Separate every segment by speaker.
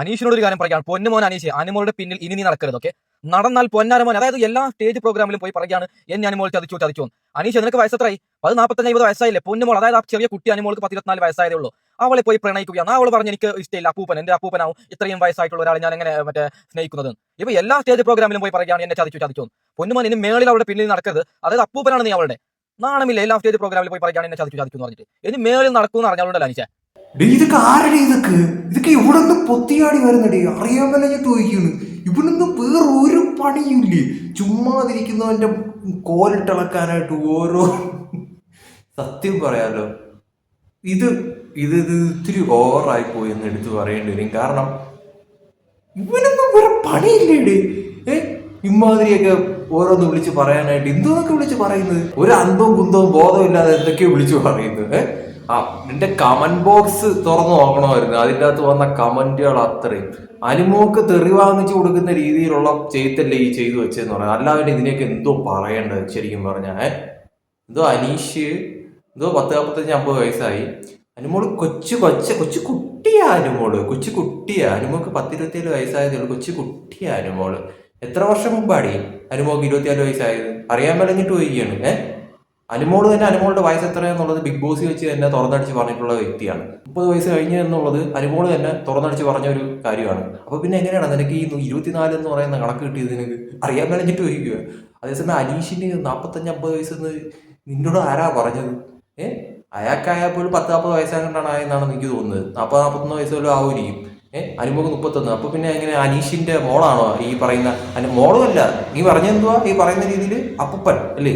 Speaker 1: അനീഷിനോട് ഒരു കാര്യം പറയാം. പൊന്നുമോൻ അനീഷ്, അനുമോളുടെ പിന്നിൽ ഇനി നീ നടക്കരുത്. ഓക്കെ, നടന്നാൽ പൊന്നാരമോൻ, അതായത് എല്ലാ സ്റ്റേജ് പ്രോഗ്രാമിലും പോയി പറയുകയാണ് എന്നെ അനുമോൾ ചതിച്ചു. അനീഷ്, നിനക്ക് വയസ്സെത്രയായി? 45-50 വയസ്സായില്ലേ? പൊന്നുമോൾ, അതായത് ആ ചെറിയ കുട്ടി അനുമോൾക്ക് 14 വയസ്സായതേ ഉള്ളൂ. അവളെ പോയി പ്രണയിക്കുകയാണ്. അവൾ പറഞ്ഞ് എനിക്ക് ഇഷ്ടമില്ല, എന്റെ അപ്പൂപ്പനാവും ഇത്രയും വയസ്സായിട്ടുള്ള ഒരാളെ ഞാൻ എങ്ങനെ സ്നേഹിക്കുന്നത്. ഇപ്പൊ എല്ലാ സ്റ്റേജ് പ്രോഗ്രാമിലും പോയി പറയുകയാണ് എന്നെ ചതിച്ചു. പൊന്നുമോൻ, ഇനി മേളിൽ അവളുടെ പിന്നിൽ നടക്കരുത്. അതായത് അപ്പൂപ്പനാണ് നീ അവളുടെ. നാണമില്ല എല്ലാ സ്റ്റേജ് പ്രോഗ്രാമിൽ പോയി പറയുകയാണ് എന്നെ ചതിച്ചു എന്ന് പറഞ്ഞിട്ട്. ഇനി മേളിൽ നടക്കുമെന്ന് അറിഞ്ഞാലുണ്ടല്ലോ അനീഷ.
Speaker 2: ഇതൊക്കെ ആരുടെ ഇതൊക്കെ ഇവിടെ നിന്ന് പൊത്തിയാടി വരുന്നടി, അറിയാൻ മേലെ ഞാൻ ചോദിക്കുന്നു. ഇവിടുന്ന് വേറെ ഒരു പണിയില്ലേ, ചുമ്മാതിരിക്കുന്നവന്റെ കോലിട്ടിളക്കാനായിട്ട് ഓരോ സത്യം പറയാലോ. ഇത് ഇത് ഇത്തിരി ഓവറായി പോയി എന്ന് എടുത്ത് പറയേണ്ടി വരും. കാരണം ഇവനൊന്നും വേറെ പണിയില്ലേടേ. ഇമാതിരിയൊക്കെ ഓരോന്ന് വിളിച്ച് പറയാനായിട്ട് എന്തോന്നൊക്കെ വിളിച്ച് പറയുന്നത്, ഒരു അന്തവും കുന്തവും ബോധമില്ലാതെ എന്തൊക്കെയോ വിളിച്ചു പറയുന്നത്. നിന്റെ കമന്റ് ബോക്സ് തുറന്നു നോക്കണമായിരുന്നു. അതിൻ്റെ അകത്ത് വന്ന കമന്റുകൾ അത്രയും അനുമോക്ക് തെറി വാങ്ങിച്ചു കൊടുക്കുന്ന രീതിയിലുള്ള ചെയ്തല്ലേ ഈ ചെയ്തു വെച്ചെന്ന് പറയാം. അല്ലാതെ ഇതിനെയൊക്കെ എന്തോ പറയേണ്ടത് ശരിക്കും പറഞ്ഞാൽ. എന്തോ അനീഷ് എന്തോ 40-50 വയസ്സായി. അനുമോള് കൊച്ചു കുട്ടിയാ. കൊച്ചു കുട്ടിയാ. അനുമോക്ക് 10-27 വയസ്സായതേ ഉള്ളൂ. കൊച്ചു കുട്ടിയാ അനുമോള്. എത്ര വർഷം മുമ്പാടി അനുമോക്ക് 24 വയസ്സായത്? അറിയാൻ മേലഞ്ഞിട്ട് പോയിരിക്കുകയാണ്. അനുമോള് തന്നെ അനുമോളുടെ വയസ്സ് എത്രയാന്നുള്ളത് ബിഗ് ബോസ് വെച്ച് തന്നെ തുറന്നടിച്ച് പറഞ്ഞിട്ടുള്ള വ്യക്തിയാണ്. 30 വയസ്സ് കഴിഞ്ഞു എന്നുള്ളത് അനുമോള് തന്നെ തുറന്നടിച്ച് പറഞ്ഞ ഒരു കാര്യമാണ്. അപ്പൊ പിന്നെ എങ്ങനെയാണ് നിനക്ക് ഈ 24 എന്ന് പറയുന്ന കണക്ക് കിട്ടിയത്? നിനക്ക് അറിയാൻ മേലഞ്ഞിട്ട് പോയിരിക്കുക. അതേസമയം അനീഷിന് 45-50 വയസ്സെന്ന് നിന്നോട് ആരാ പറഞ്ഞത്? അയാൾക്കായപ്പോൾ 10-40 വയസ്സാകൊണ്ടാണ് ആയെന്നാണ് എനിക്ക് തോന്നുന്നത്. 40-41 വയസ്സ് വല്ലതും ആവുമായിരിക്കും. അനുമോക്ക് 31. അപ്പൊ പിന്നെ എങ്ങനെ അനീഷിന്റെ മോളാണോ ഈ പറയുന്ന? മോളും അല്ല, നീ പറഞ്ഞെന്തുവാ ഈ പറയുന്ന രീതിയിൽ അപ്പൂപ്പൻ അല്ലേ?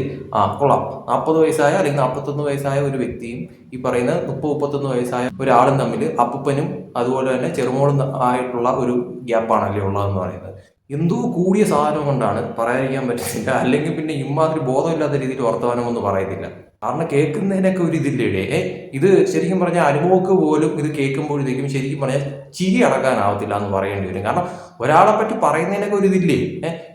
Speaker 2: കൊള്ളാം. 40 വയസ്സായ അല്ലെങ്കിൽ 41 വയസ്സായ ഒരു വ്യക്തിയും ഈ പറയുന്ന 30-31 വയസ്സായ ഒരാളും തമ്മിൽ അപ്പൂപ്പനും അതുപോലെ തന്നെ ചെറുമോളും ആയിട്ടുള്ള ഒരു ഗ്യാപ്പാണല്ലേ ഉള്ളതെന്ന് പറയുന്നത്. എന്തോ കൂടിയ സാധനം കൊണ്ടാണ് പറയാതിരിക്കാൻ പറ്റുന്നില്ല. അല്ലെങ്കിൽ പിന്നെ ഇമ്മാതിരി ബോധമില്ലാത്ത രീതിയിൽ വർത്തമാനമൊന്നും പറയത്തില്ല. കാരണം കേൾക്കുന്നതിനൊക്കെ ഒരു ഇതില്ലേ. ഇത് ശരിക്കും പറഞ്ഞാൽ അനുമോക്ക് പോലും ഇത് കേൾക്കുമ്പോഴത്തേക്കും ശരിക്കും പറഞ്ഞാൽ ചിരി അടക്കാനാവത്തില്ല എന്ന് പറയേണ്ടി വരും. കാരണം ഒരാളെ പറ്റി പറയുന്നതിനൊക്കെ ഒരു ഇതില്ലേ.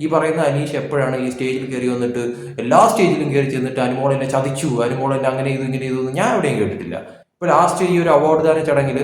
Speaker 2: ഈ പറയുന്ന അനീഷ് എപ്പോഴാണ് ഈ സ്റ്റേജിൽ കയറി വന്നിട്ട് എല്ലാ സ്റ്റേജിലും കയറി ചെന്നിട്ട് അനുമോൾ എന്നെ ചതിച്ചു, അനുമോൾ എന്നെ അങ്ങനെ ഇത് ഇങ്ങനെ ഇതൊന്നും ഞാൻ എവിടെയും കേട്ടിട്ടില്ല. ഇപ്പൊ ലാസ്റ്റ് ഈ ഒരു അവാർഡ് ദാന ചടങ്ങിൽ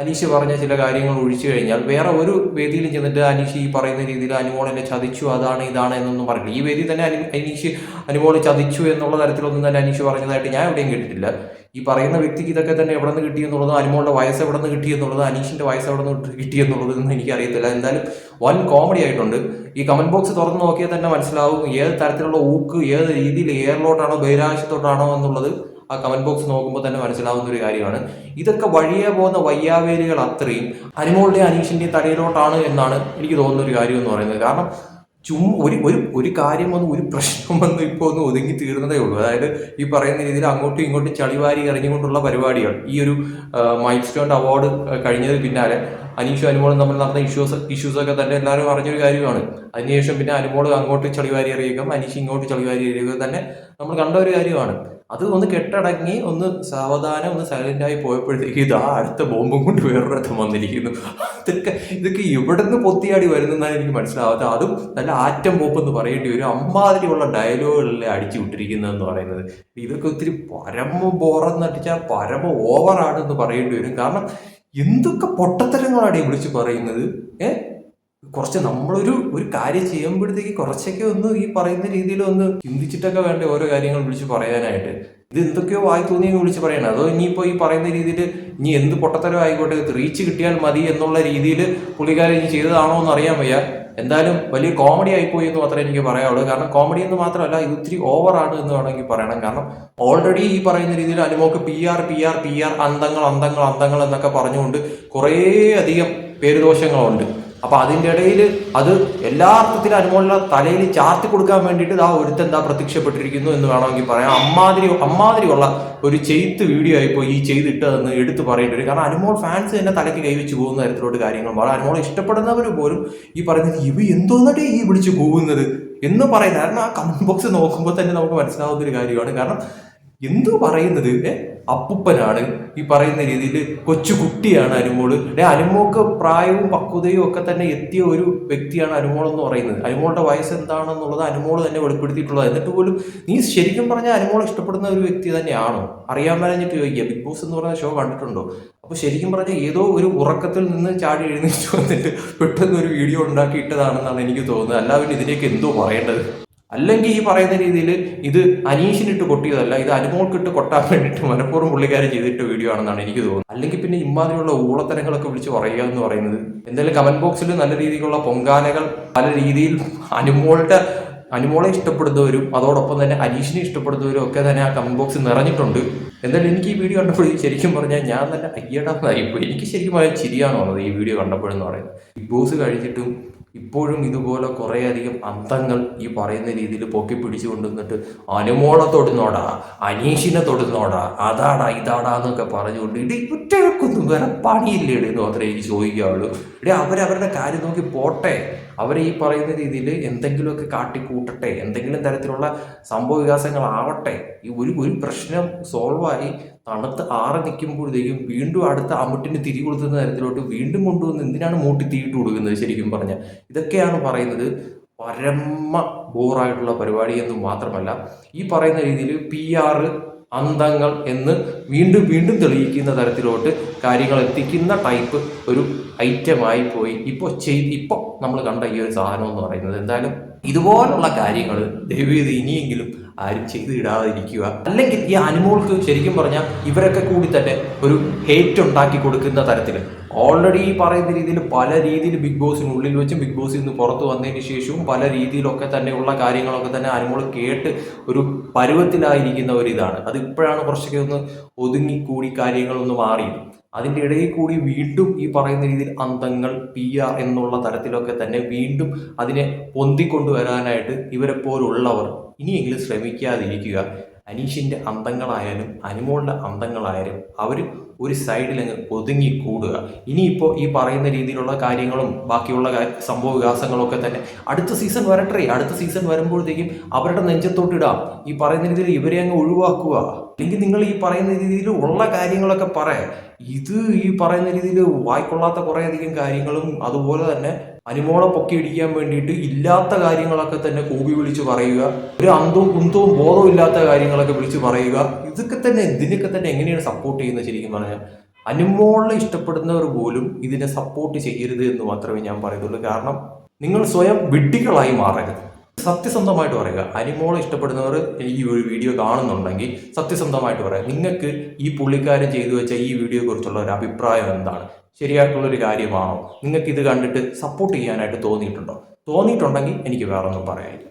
Speaker 2: അനീഷ് പറഞ്ഞ ചില കാര്യങ്ങൾ ഒഴിച്ചു കഴിഞ്ഞാൽ വേറെ ഒരു വേദിയിലും ചെന്നിട്ട് അനീഷ് ഈ പറയുന്ന രീതിയിൽ അനുമോൾ എന്നെ ചതിച്ചു അതാണ് ഇതാണ് എന്നൊന്നും പറഞ്ഞില്ല. ഈ വേദിയിൽ തന്നെ അനീഷ് അനുമോൾ ചതിച്ചു എന്നുള്ള തരത്തിലൊന്നും തന്നെ അനീഷ് പറഞ്ഞതായിട്ട് ഞാൻ എവിടെയും കേട്ടിട്ടില്ല. ഈ പറയുന്ന വ്യക്തിക്ക് ഇതൊക്കെ തന്നെ എവിടെ നിന്ന് കിട്ടിയെന്നുള്ളത്, അനുമോളുടെ വയസ്സ് എവിടെ നിന്ന് കിട്ടിയെന്നുള്ളത്, അനീഷിന്റെ വയസ്സ് എവിടെ നിന്ന് കിട്ടിയെന്നുള്ളതൊന്നും എനിക്കറിയത്തില്ല. എന്തായാലും വൻ കോമഡി ആയിട്ടുണ്ട്. ഈ കമന്റ് ബോക്സ് തുറന്ന് നോക്കിയാൽ തന്നെ മനസ്സിലാവും ഏത് തരത്തിലുള്ള ഊക്ക് ഏത് രീതിയിൽ എയറിലോട്ടാണോ ബഹിരാകാശത്തോട്ടാണോ എന്നുള്ളത് ആ കമന്റ് ബോക്സ് നോക്കുമ്പോൾ തന്നെ മനസ്സിലാവുന്ന ഒരു കാര്യമാണ്. ഇതൊക്കെ വഴിയെ പോകുന്ന വയ്യാവേലികൾ അത്രയും അനുമോളുടെയും അനീഷിന്റെയും തലയിലോട്ടാണ് എന്നാണ് എനിക്ക് തോന്നുന്ന ഒരു കാര്യം എന്ന് പറയുന്നത്. കാരണം ഒരു കാര്യം വന്ന് ഒരു പ്രശ്നം വന്ന് ഇപ്പോൾ ഒന്ന് ഒതുങ്ങി തീർന്നതേ ഉള്ളൂ. അതായത് ഈ പറയുന്ന രീതിയിൽ അങ്ങോട്ടും ഇങ്ങോട്ടും ചളിവാരി എറിഞ്ഞുകൊണ്ടുള്ള പരിപാടികൾ. ഈ ഒരു മൈൽ സ്റ്റോൺ അവാർഡ് കഴിഞ്ഞതിന് പിന്നാലെ അനീഷും അനുമോളും തമ്മിൽ നടന്ന ഇഷ്യൂസൊക്കെ തന്നെ എല്ലാവരും അറിഞ്ഞൊരു കാര്യമാണ്. അതിനുശേഷം പിന്നെ അനുമോൾ അങ്ങോട്ട് ചളിവാരി എറിയുകയും അനീഷ് ഇങ്ങോട്ട് ചളിവാരി എറിയുകയും തന്നെ നമ്മൾ കണ്ട ഒരു കാര്യമാണ്. അത് ഒന്ന് കെട്ടടങ്ങി ഒന്ന് സാവധാനം ഒന്ന് സൈലന്റായി പോയപ്പോഴത്തേക്ക് ഇതാ അടുത്ത ബോംബും കൊണ്ട് വേറൊരിടത്തും വന്നിരിക്കുന്നു. ഇതൊക്കെ എവിടെ നിന്ന് പൊത്തിയാടി വരുന്നതാണ് എനിക്ക് മനസ്സിലാവാത്തത്. അതും നല്ല ആറ്റം ബോംബ് എന്ന് പറയേണ്ടി വരും. അമ്മാതിരിയുള്ള ഡയലോഗുകളിലെ അടിച്ചു വിട്ടിരിക്കുന്നതെന്ന് പറയുന്നത്. ഇതൊക്കെ ഒത്തിരി പരമ ബോറെന്ന് അടിച്ചാൽ പരമ ഓവറാണെന്ന് പറയേണ്ടി വരും. കാരണം എന്തൊക്കെ പൊട്ടത്തരങ്ങളാണ് ഈ വിളിച്ച് പറയുന്നത്. കുറച്ച് നമ്മളൊരു കാര്യം ചെയ്യുമ്പോഴത്തേക്ക് കുറച്ചൊക്കെ ഒന്ന് ഈ പറയുന്ന രീതിയിൽ ഒന്ന് ചിന്തിച്ചിട്ടൊക്കെ വേണ്ട ഓരോ കാര്യങ്ങൾ വിളിച്ച് പറയാനായിട്ട്. ഇത് എന്തൊക്കെയോ വായി തോന്നിയെങ്കിൽ വിളിച്ച് പറയണം. അതോ ഇനിയിപ്പോൾ ഈ പറയുന്ന രീതിയിൽ ഇനി എന്ത് പൊട്ടത്തരം ആയിക്കോട്ടെ റീച്ച് കിട്ടിയാൽ മതി എന്നുള്ള രീതിയിൽ പുള്ളിക്കാരൻ ഇനി ചെയ്തതാണോ എന്ന് അറിയാൻ വയ്യ. എന്തായാലും വലിയ കോമഡി ആയിപ്പോയി എന്ന് മാത്രമേ എനിക്ക് പറയാനുള്ളൂ. കാരണം കോമഡി എന്ന് മാത്രമല്ല, ഇത് ഒത്തിരി ഓവറാണ് എന്ന് വേണമെങ്കിൽ പറയണം. കാരണം ഓൾറെഡി ഈ പറയുന്ന രീതിയിൽ അനുമോക്ക് PR അന്തങ്ങൾ എന്നൊക്കെ പറഞ്ഞുകൊണ്ട് കുറേ അധികം പേരുദോഷങ്ങളുണ്ട്. അപ്പൊ അതിൻ്റെ ഇടയിൽ അത് എല്ലാ അർത്ഥത്തിലും അനുമോളുടെ തലയിൽ ചാർത്തി കൊടുക്കാൻ വേണ്ടിയിട്ട് ഒരുത്തെന്താ പ്രത്യക്ഷപ്പെട്ടിരിക്കുന്നു എന്ന് വേണമെങ്കിൽ പറയാം. അമ്മാതിരിയുള്ള ഒരു വീഡിയോ ആയിപ്പോൾ ഈ ചെയ്തിട്ടതെന്ന് എടുത്ത് പറയേണ്ടി വരും. കാരണം അനുമോൾ ഫാൻസ് തന്നെ തലയ്ക്ക് കൈവച്ച് പോകുന്ന തരത്തിലോട്ട് കാര്യങ്ങൾ പറയാം. അനുമോളെ ഇഷ്ടപ്പെടുന്നവർ പോലും ഈ പറയുന്നത് ഇവ എന്തോന്നിട്ട് ഈ വിളിച്ച് പോകുന്നത് എന്ന് പറയുന്നത്. കാരണം ആ കമന്റ് ബോക്സ് നോക്കുമ്പോൾ തന്നെ നമുക്ക് മനസ്സിലാവുന്ന ഒരു കാര്യമാണ്. കാരണം എന്തോ പറയുന്നത് അപ്പുപ്പനാണ്, ഈ പറയുന്ന രീതിയിൽ കൊച്ചുകുട്ടിയാണ് അനുമോള്. അനുമോൾക്ക് പ്രായവും പക്വതയും ഒക്കെ തന്നെ എത്തിയ ഒരു വ്യക്തിയാണ് അനുമോൾ എന്ന് പറയുന്നത്. അനുമോളുടെ വയസ്സ് എന്താണെന്നുള്ളത് അനുമോൾ തന്നെ വെളിപ്പെടുത്തിയിട്ടുള്ളത്. എന്നിട്ട് പോലും നീ ശരിക്കും പറഞ്ഞാൽ അനുമോൾ ഇഷ്ടപ്പെടുന്ന ഒരു വ്യക്തി തന്നെയാണോ? അറിയാൻ മേലഞ്ഞിട്ട് ചോദിക്കുക, ബിഗ് ബോസ് എന്ന് പറയുന്ന ഷോ കണ്ടിട്ടുണ്ടോ? അപ്പൊ ശരിക്കും പറഞ്ഞാൽ ഏതോ ഒരു ഉറക്കത്തിൽ നിന്ന് ചാടി എഴുന്നേറ്റ് വന്നിട്ട് പെട്ടെന്ന് ഒരു വീഡിയോ ഉണ്ടാക്കി ഇട്ടതാണെന്നാണ് എനിക്ക് തോന്നുന്നത്. അല്ലാതെ ഇതിലേക്ക് എന്തോ പറയേണ്ടത്. അല്ലെങ്കിൽ ഈ പറയുന്ന രീതിയിൽ ഇത് അനീഷിനിട്ട് കൊട്ടിയതല്ല, ഇത് അനുമോൾക്കിട്ട് കൊട്ടാൻ വേണ്ടിയിട്ട് മനഃപൂർവ്വം പുള്ളിക്കാരൻ ചെയ്തിട്ട് വീഡിയോ ആണെന്നാണ് എനിക്ക് തോന്നുന്നത്. അല്ലെങ്കിൽ പിന്നെ ഇമാതിരിയുള്ള ഊളത്തരങ്ങളൊക്കെ വിളിച്ച് പറയുക എന്ന് പറയുന്നത്. എന്തായാലും കമന്റ് ബോക്സിൽ നല്ല രീതിയിലുള്ള പൊങ്കാലകൾ പല രീതിയിൽ അനുമോളെ ഇഷ്ടപ്പെടുന്നവരും അതോടൊപ്പം തന്നെ അനീഷിനെ ഇഷ്ടപ്പെടുന്നവരും ഒക്കെ തന്നെ ആ കമന്റ് ബോക്സിൽ നിറഞ്ഞിട്ടുണ്ട്. എന്തായാലും എനിക്ക് ഈ വീഡിയോ കണ്ടപ്പോഴും ശരിക്കും പറഞ്ഞാൽ ഞാൻ തന്നെ അയ്യടാന്നായിപ്പോയി. എനിക്ക് ശരിക്കും പറയാൻ ചിരിയാണ് വന്നത് ഈ വീഡിയോ കണ്ടപ്പോഴെന്ന് പറയുന്നത്. ബിഗ് ബോസ് കഴിച്ചിട്ടും ഇപ്പോഴും ഇതുപോലെ കുറേയധികം അന്തങ്ങൾ ഈ പറയുന്ന രീതിയിൽ പൊക്കി പിടിച്ചു കൊണ്ടുവന്നിട്ട് അനുമോളെ തൊടുന്നോടാ, അനീഷിനെ തൊടുന്നോടാ, അതാടാ ഇതാടാ എന്നൊക്കെ പറഞ്ഞുകൊണ്ട് ഇടി കുറ്റകൾക്കൊന്നും വേറെ പണിയില്ലേ എന്ന് മാത്രമേ എനിക്ക് ചോദിക്കാവുള്ളൂ. അവരവരുടെ കാര്യം നോക്കി പോട്ടെ. അവരെ ഈ പറയുന്ന രീതിയിൽ എന്തെങ്കിലുമൊക്കെ കാട്ടിക്കൂട്ടട്ടെ, എന്തെങ്കിലും തരത്തിലുള്ള സംഭവ വികാസങ്ങളാവട്ടെ. ഈ ഒരു പ്രശ്നം സോൾവായി തണുത്ത് ആറി നിൽക്കുമ്പോഴത്തേക്കും വീണ്ടും അടുത്ത അമുട്ടിന് തിരി കൊടുക്കുന്ന തരത്തിലോട്ട് വീണ്ടും കൊണ്ടുവന്ന് എന്തിനാണ് മൂട്ടി തീയിട്ട് കൊടുക്കുന്നത്? ശരിക്കും പറഞ്ഞാൽ ഇതൊക്കെയാണ് പറയുന്നത് പരമ ബോറായിട്ടുള്ള പരിപാടി എന്ന് മാത്രമല്ല ഈ പറയുന്ന രീതിയിൽ PR അന്തങ്ങൾ എന്ന് വീണ്ടും വീണ്ടും തെളിയിക്കുന്ന തരത്തിലോട്ട് കാര്യങ്ങൾ എത്തിക്കുന്ന ടൈപ്പ് ഒരു ഐറ്റമായി പോയി ഇപ്പോൾ നമ്മൾ കണ്ട ഈ ഒരു സാധനം എന്ന് പറയുന്നത്. എന്തായാലും ഇതുപോലുള്ള കാര്യങ്ങൾ ദയവേത് ഇനിയെങ്കിലും ആരും ചെയ്തിടാതിരിക്കുക. അല്ലെങ്കിൽ ഈ അനുമോൾക്ക് ശരിക്കും പറഞ്ഞാൽ ഇവരൊക്കെ കൂടി തന്നെ ഒരു ഹേറ്റ് ഉണ്ടാക്കി കൊടുക്കുന്ന തരത്തിൽ ഓൾറെഡി ഈ പറയുന്ന രീതിയിൽ പല രീതിയിൽ ബിഗ് ബോസിനുള്ളിൽ വെച്ചും ബിഗ് ബോസിൽ നിന്ന് പുറത്ത് വന്നതിന് ശേഷവും പല രീതിയിലൊക്കെ തന്നെയുള്ള കാര്യങ്ങളൊക്കെ തന്നെ അനുമോൾ കേട്ട് ഒരു പരുവത്തിലായിരിക്കുന്ന ഒരിതാണ്. അത് ഇപ്പോഴാണ് കുറച്ചൊക്കെ ഒന്ന് ഒതുങ്ങിക്കൂടി കാര്യങ്ങളൊന്ന് മാറിയത്. അതിൻ്റെ ഇടയിൽ കൂടി വീണ്ടും ഈ പറയുന്ന രീതിയിൽ അന്തങ്ങൾ PR എന്നുള്ള തരത്തിലൊക്കെ തന്നെ വീണ്ടും അതിനെ പൊന്തിക്കൊണ്ടുവരാനായിട്ട് ഇവരെ പോലുള്ളവർ ഇനിയെങ്കിലും ശ്രമിക്കാതിരിക്കുക. അനീഷിൻ്റെ അന്തങ്ങളായാലും അനുമോളുടെ അന്തങ്ങളായാലും അവർ ഒരു സൈഡിൽ അങ്ങ് ഒതുങ്ങിക്കൂടുക. ഇനിയിപ്പോൾ ഈ പറയുന്ന രീതിയിലുള്ള കാര്യങ്ങളും ബാക്കിയുള്ള സംഭവ വികാസങ്ങളൊക്കെ തന്നെ അടുത്ത സീസൺ വരട്ടെ. അടുത്ത സീസൺ വരുമ്പോഴത്തേക്കും അവരുടെ നെഞ്ചത്തോട്ടിടാം. ഈ പറയുന്ന രീതിയിൽ ഇവരെ അങ്ങ് ഒഴിവാക്കുക. അല്ലെങ്കിൽ നിങ്ങൾ ഈ പറയുന്ന രീതിയിൽ ഉള്ള കാര്യങ്ങളൊക്കെ പറയാം. ഇത് ഈ പറയുന്ന രീതിയിൽ വായിക്കൊള്ളാത്ത കുറേയധികം കാര്യങ്ങളും അതുപോലെ തന്നെ അനുമോളെ പൊക്കി ഇടിക്കാൻ വേണ്ടിയിട്ട് ഇല്ലാത്ത കാര്യങ്ങളൊക്കെ തന്നെ കൂബി വിളിച്ച് പറയുക, ഒരു അന്തവും കുന്തവും ബോധവും ഇല്ലാത്ത കാര്യങ്ങളൊക്കെ വിളിച്ച് പറയുക. ഇതിനൊക്കെ തന്നെ എങ്ങനെയാണ് സപ്പോർട്ട് ചെയ്യുന്നത്? ശരിക്കും പറഞ്ഞാൽ അനുമോളെ ഇഷ്ടപ്പെടുന്നവർ പോലും ഇതിനെ സപ്പോർട്ട് ചെയ്യരുത് എന്ന് മാത്രമേ ഞാൻ പറയുന്നുള്ളൂ. കാരണം നിങ്ങൾ സ്വയം വിഡ്ഢികളായി മാറരുത്. സത്യസന്ധമായിട്ട് പറയുക. അനുമോളെ ഇഷ്ടപ്പെടുന്നവർ ഈ ഒരു വീഡിയോ കാണുന്നുണ്ടെങ്കിൽ സത്യസന്ധമായിട്ട് പറയുക. നിങ്ങൾക്ക് ഈ പുള്ളിക്കാരൻ ചെയ്തു വെച്ച ഈ വീഡിയോയെ കുറിച്ചുള്ള ഒരു അഭിപ്രായം എന്താണ്? ശരിയായിട്ടുള്ളൊരു കാര്യമാണോ? നിങ്ങൾക്ക് ഇത് കണ്ടിട്ട് സപ്പോർട്ട് ചെയ്യാനായിട്ട് തോന്നിയിട്ടുണ്ടെങ്കിൽ എനിക്ക് വേറൊന്നും പറയാനില്ല.